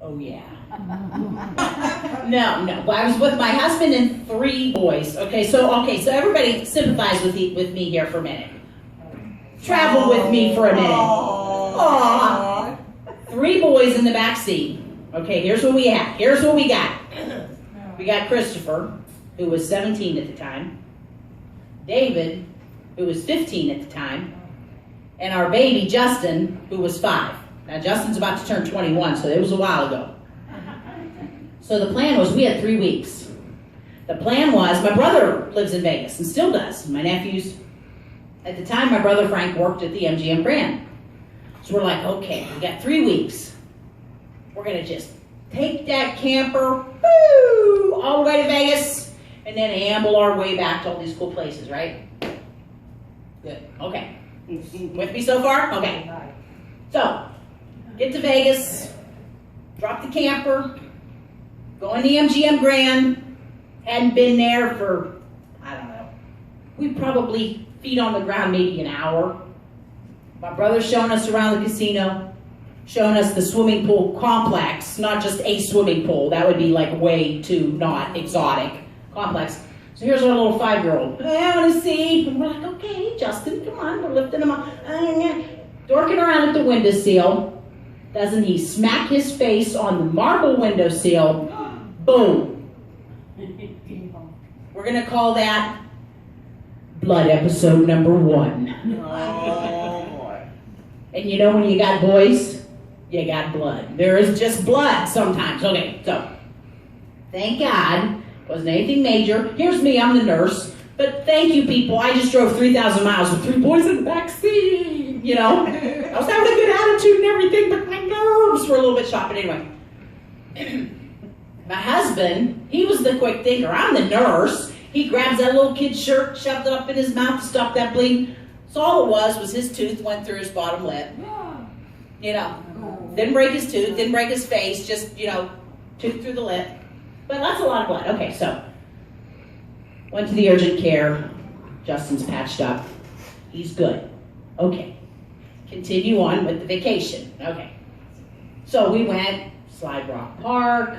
Oh, yeah. No. Well, I was with my husband and 3 boys. Okay, so everybody sympathize with me here for a minute. Travel with me for a minute. Aww. 3 boys in the back seat. Okay, here's what we have. Here's what we got. We got Christopher, who was 17 at the time. David, who was 15 at the time. And our baby, Justin, who was 5. Now, Justin's about to turn 21, so it was a while ago. So the plan was we had 3 weeks. The plan was, my brother lives in Vegas and still does. My nephews, at the time, my brother Frank worked at the MGM Grand. So we're like, okay, we got 3 weeks. We're going to just take that camper, woo, all the way to Vegas, and then amble our way back to all these cool places, right? Good. Okay. With me so far? Okay. So, get to Vegas, drop the camper, go in the MGM Grand. Hadn't been there for, I don't know, we probably feet on the ground maybe an hour. My brother's showing us around the casino, showing us the swimming pool complex, not just a swimming pool. That would be like way too not exotic complex. So here's our little 5-year-old. I want to see. And we're like, okay, Justin, come on. We're lifting him up. Dorking around at the windowsill. Doesn't he smack his face on the marble windowsill? Boom. We're going to call that blood episode number 1. Oh, boy. And you know when you got boys, you got blood. There is just blood sometimes. Okay, so thank God. Wasn't anything major. Here's me, I'm the nurse. But thank you, people. I just drove 3,000 miles with 3 boys in the back seat. You know, I was having a good attitude and everything, but my nerves were a little bit shot. But anyway, my husband, he was the quick thinker. I'm the nurse. He grabs that little kid's shirt, shoved it up in his mouth to stop that bleeding. So all it was his tooth went through his bottom lip. You know, didn't break his tooth, didn't break his face, just, you know, tooth through the lip. But that's a lot of blood. Okay, so went to the urgent care. Justin's patched up. He's good. Okay. Continue on with the vacation. Okay. So we went Slide Rock Park.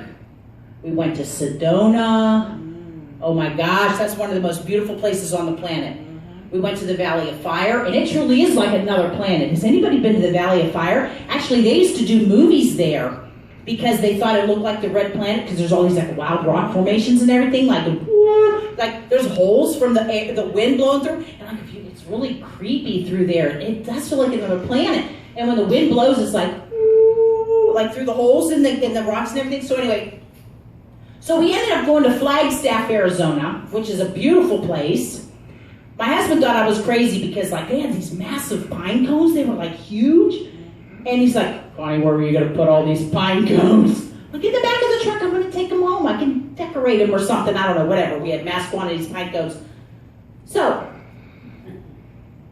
We went to Sedona. Oh my gosh, that's one of the most beautiful places on the planet. We went to the Valley of Fire, and it truly is like another planet. Has anybody been to the Valley of Fire? Actually, they used to do movies there because they thought it looked like the Red Planet because there's all these like wild rock formations and everything, like there's holes from the wind blowing through, and like it's really creepy through there. It does feel like another planet. And when the wind blows, it's like through the holes in the rocks and everything. So anyway. So we ended up going to Flagstaff, Arizona, which is a beautiful place. My husband thought I was crazy because like they had these massive pine cones. They were like huge. And he's like, Connie, where are you going to put all these pine cones? Look in the back of the truck. I'm going to take them home. I can decorate them or something. I don't know, whatever. We had mass quantities of pine cones. So,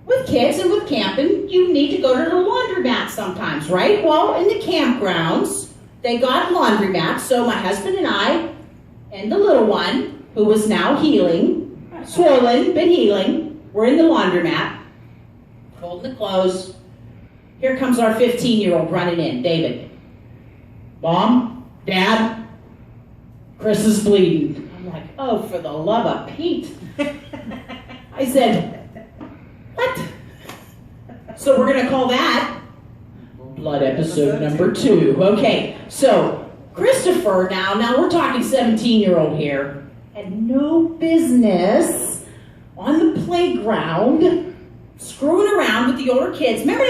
with kids and with camping, you need to go to the laundromat sometimes, right? Well, in the campgrounds, they got laundromats. So my husband and I and the little one, who was now healing, swollen, but healing, we're in the laundromat, folding the clothes. Here comes our 15-year-old running in, David. Mom, Dad, Chris is bleeding. I'm like, oh, for the love of Pete. I said, what? So we're going to call that blood episode number 2. Okay, so Christopher, now we're talking 17-year-old here, had no business on the playground screwing around with the older kids. Remember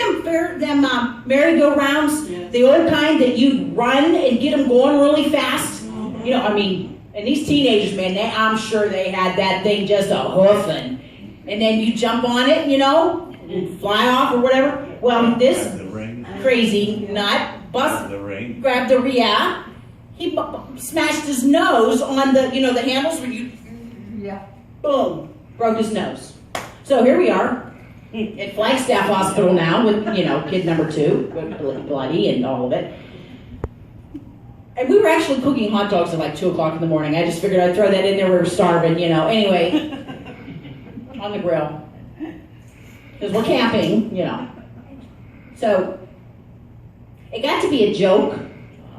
them merry-go-rounds? Yeah. The old kind that you'd run and get them going really fast? Mm-hmm. You know, I mean, and these teenagers, man, I'm sure they had that thing just a hoofing. And then you jump on it, you know, and fly off or whatever. Well, this crazy nut grabbed the yeah. He smashed his nose on the, you know, the handles where you, boom, broke his nose. So here we are at Flagstaff Hospital now with, you know, kid number 2, bloody and all of it. And we were actually cooking hot dogs at like 2 o'clock in the morning. I just figured I'd throw that in there. We were starving, you know. Anyway, on the grill. Because we're camping, you know. So it got to be a joke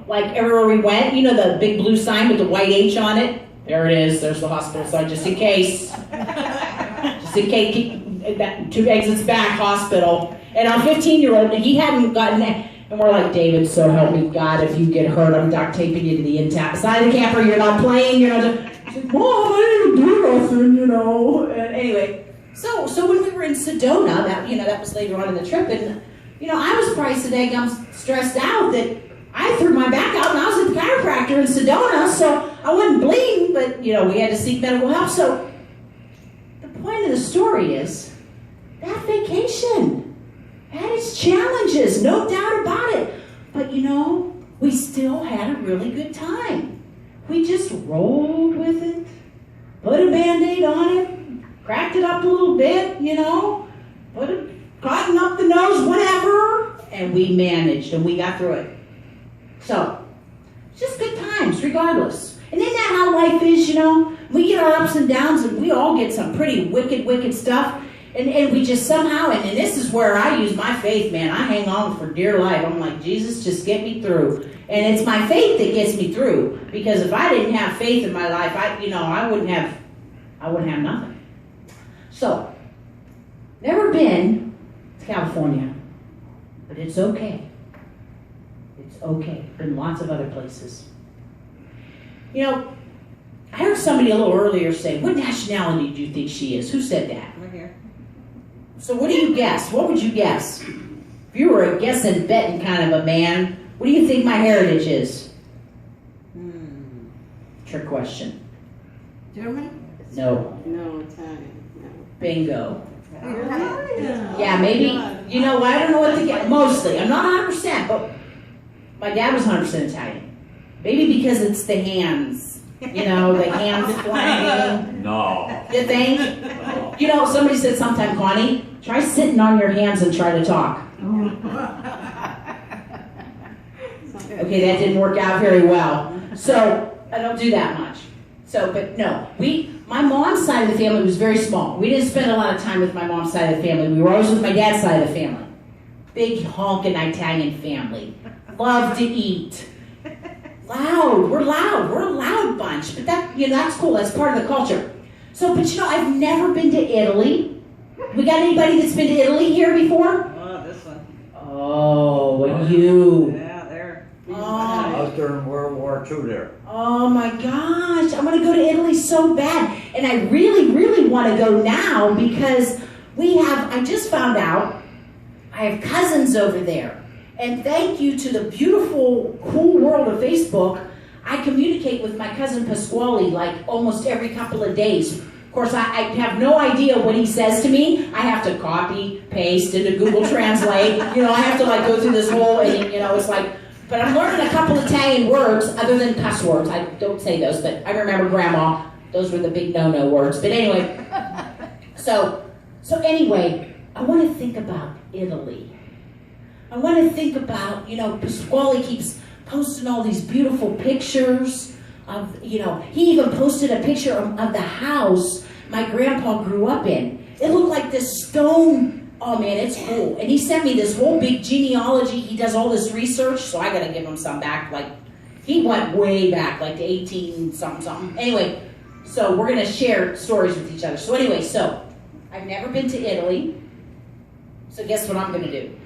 like everywhere we went, you know the big blue sign with the white H on it? There it is, there's the hospital sign, just in case. Just in case, keep that 2 exits back, hospital. And our 15-year-old, he hadn't gotten that. And we're like, David, so help me God, if you get hurt, I'm duct taping you to the side of the camper, you're not playing, you're not just, he's like, Mom, I didn't do nothing, you know. And anyway, so when we were in Sedona, that was later on in the trip, and I was probably so daggum stressed out that I threw my back out, and I was at the chiropractor in Sedona, so I wasn't bleeding, but we had to seek medical help. So the point of the story is that vacation had its challenges, no doubt about it. But we still had a really good time. We just rolled with it, put a Band-Aid on it, cracked it up a little bit, put a cotton up the nose, whatever, and we managed and we got through it. So, just good times, regardless. And isn't that how life is, We get our ups and downs, and we all get some pretty wicked, wicked stuff. And we just somehow, and this is where I use my faith, man. I hang on for dear life. I'm like, Jesus, just get me through. And it's my faith that gets me through. Because if I didn't have faith in my life, I wouldn't have nothing. So, never been to California, but it's okay. It's okay. Been lots of other places. I heard somebody a little earlier say, what nationality do you think she is? Who said that? Right here. So what do you guess? What would you guess? If you were a guessing, betting kind of a man, what do you think my heritage is? Trick question. German? No. No, Italian. No. Bingo. Yeah. Yeah, maybe. I don't know what to get. Mostly. I'm not 100%, but my dad was 100% Italian. Maybe because it's the hands. The hands flying. No. You think? No. Somebody said sometime, Connie, try sitting on your hands and try to talk. Okay, that didn't work out very well. So, I don't do that much. So, but no, my mom's side of the family was very small. We didn't spend a lot of time with my mom's side of the family. We were always with my dad's side of the family. Big honking Italian family. Love to eat. Loud. We're a loud bunch. But that's cool. That's part of the culture. So, but I've never been to Italy. We got anybody that's been to Italy here before? Oh, this one. Oh, you. Yeah, there. I was during World War II there. Oh my gosh, I want to go to Italy so bad. And I really, really want to go now because I just found out, I have cousins over there. And thank you to the beautiful, cool world of Facebook, I communicate with my cousin Pasquale like almost every couple of days. Of course, I have no idea what he says to me. I have to copy, paste into Google Translate. I have to go through this whole, and it's like, but I'm learning a couple Italian words other than cuss words. I don't say those, but I remember Grandma. Those were the big no-no words. But anyway, so anyway, I want to think about Italy. I want to think about, Pasquale keeps posting all these beautiful pictures of, he even posted a picture of the house my grandpa grew up in. It looked like this stone. Oh man, it's cool. And he sent me this whole big genealogy. He does all this research, so I got to give him some back. He went way back, to 18 something. Anyway, so we're going to share stories with each other. So anyway, I've never been to Italy. So guess what I'm going to do?